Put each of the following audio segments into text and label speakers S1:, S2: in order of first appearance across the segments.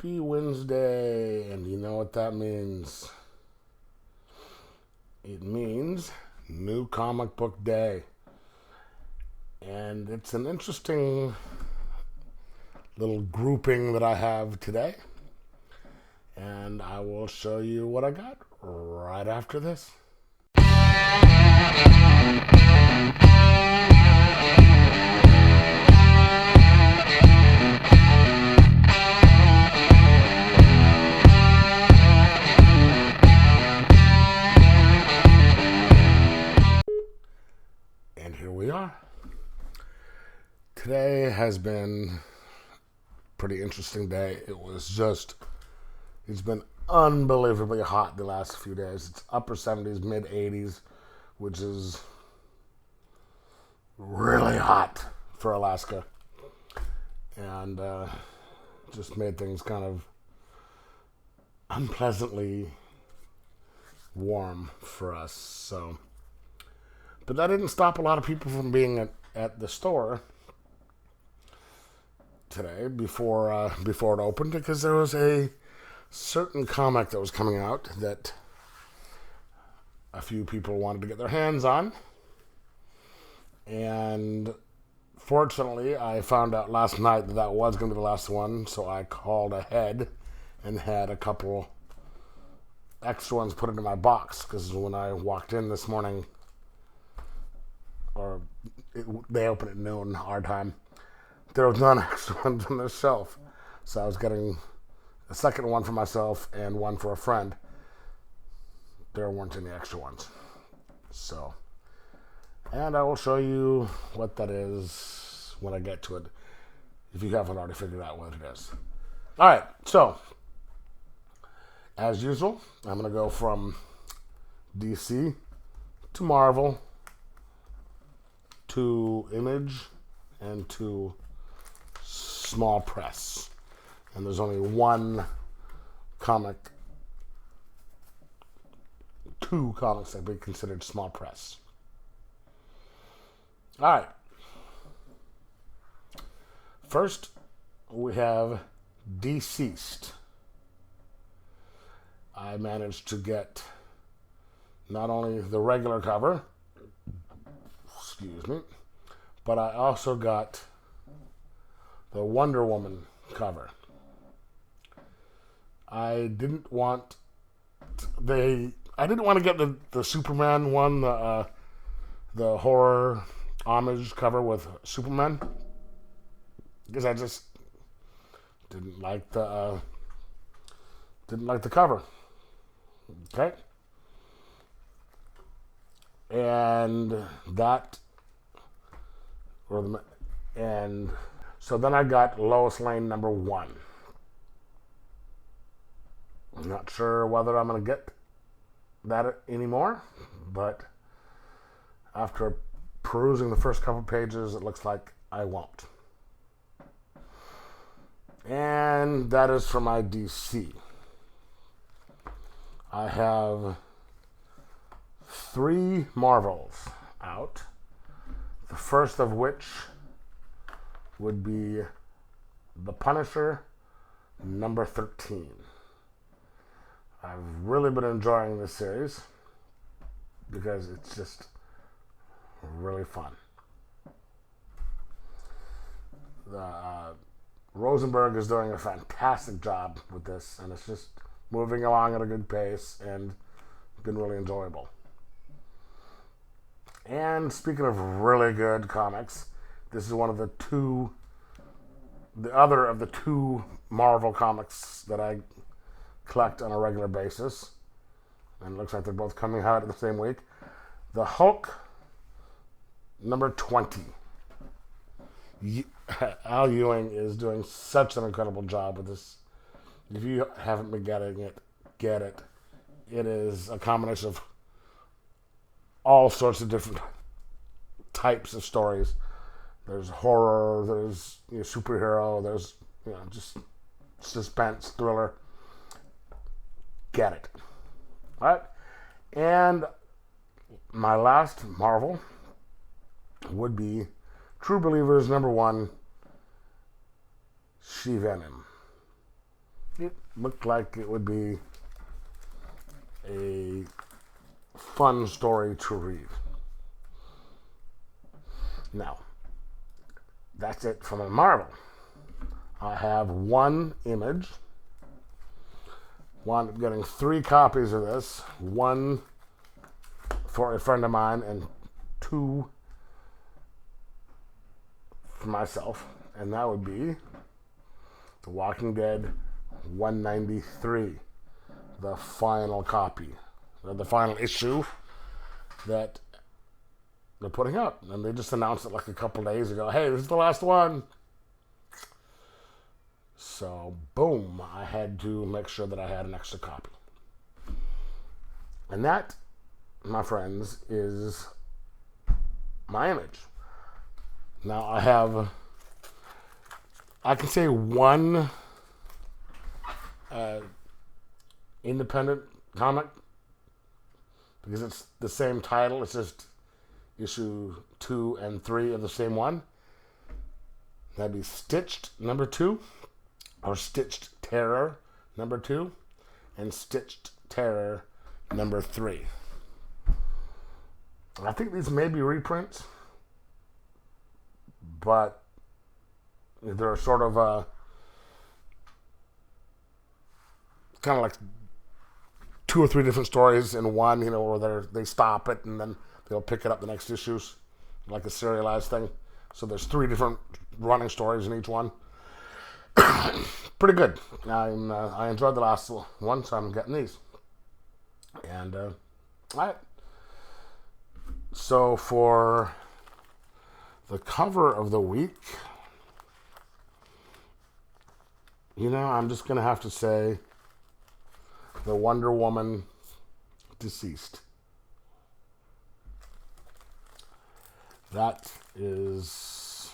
S1: Happy Wednesday, and you know what that means. It means new comic book day. And it's an interesting little grouping that I have today. And I will show you what I got right after this. And here we are. Today has been a pretty interesting day. It's been unbelievably hot the last few days. It's upper 70s, mid 80s, which is really hot for Alaska. And just made things kind of unpleasantly warm for us. But that didn't stop a lot of people from being at the store today before it opened, because there was a certain comic that was coming out that a few people wanted to get their hands on. And fortunately, I found out last night that was going to be the last one, so I called ahead and had a couple extra ones put into my box, because when I walked in this morning, they open at noon our time, there was none extra ones on the shelf. So I was getting a second one for myself and one for a friend. There weren't any extra ones. And I will show you what that is when I get to it, if you haven't already figured out what it is. Alright, so as usual, I'm going to go from DC to Marvel to Image and to small press. And there's only two comics that be considered small press. Alright. First, we have Deceased. I managed to get not only the regular cover, but I also got the Wonder Woman cover. I didn't want to get the Superman one, the horror homage cover with Superman, because I just didn't like the cover. Okay, and so then I got Lois Lane #1. I'm not sure whether I'm going to get that anymore, but after perusing the first couple pages, it looks like I won't. And that is for my DC. I have 3 Marvels out. The first of which would be The Punisher #13. I've really been enjoying this series because it's just really fun. Rosenberg is doing a fantastic job with this, and it's just moving along at a good pace and been really enjoyable. And speaking of really good comics, this is one of the other of the 2 Marvel comics that I collect on a regular basis. And it looks like they're both coming out the same week. The Hulk #20. Al Ewing is doing such an incredible job with this. If you haven't been getting it, get it. It is a combination of all sorts of different types of stories. There's horror, there's superhero, there's just suspense, thriller. Get it. All right. And my last Marvel would be True Believers #1, She-Venom. it looked like it would be a fun story to read. Now, that's it from a Marvel. I have one image. I'm getting 3 copies of this. 1 for a friend of mine and 2 for myself. And that would be The Walking Dead 193. The final copy. The final issue that they're putting out. And they just announced it like a couple days ago. Hey, this is the last one. So, boom, I had to make sure that I had an extra copy. And that, my friends, is my image. Now, I can say one independent comic because it's the same title. It's just issue 2 and 3 of the same one. That'd be Stitched number 2, or Stitched Terror number 2, and Stitched Terror number 3. I think these may be reprints, but they're sort of kind of like 2 or 3 different stories in one, where they stop it and then they'll pick it up the next issues, like a serialized thing. So there's 3 different running stories in each one. Pretty good. I enjoyed the last one, so I'm getting these. And all right. So for the cover of the week, I'm just gonna have to say the Wonder Woman Deceased. That is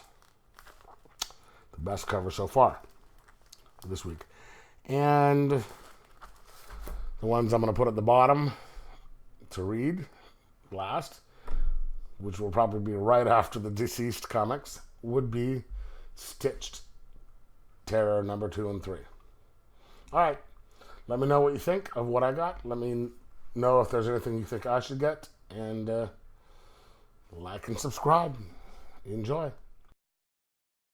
S1: the best cover so far this week. And the ones I'm going to put at the bottom to read last, which will probably be right after the Deceased comics, would be Stitched Terror number 2 and 3. All right. Let me know what you think of what I got. Let me know if there's anything you think I should get. And like and subscribe. Enjoy.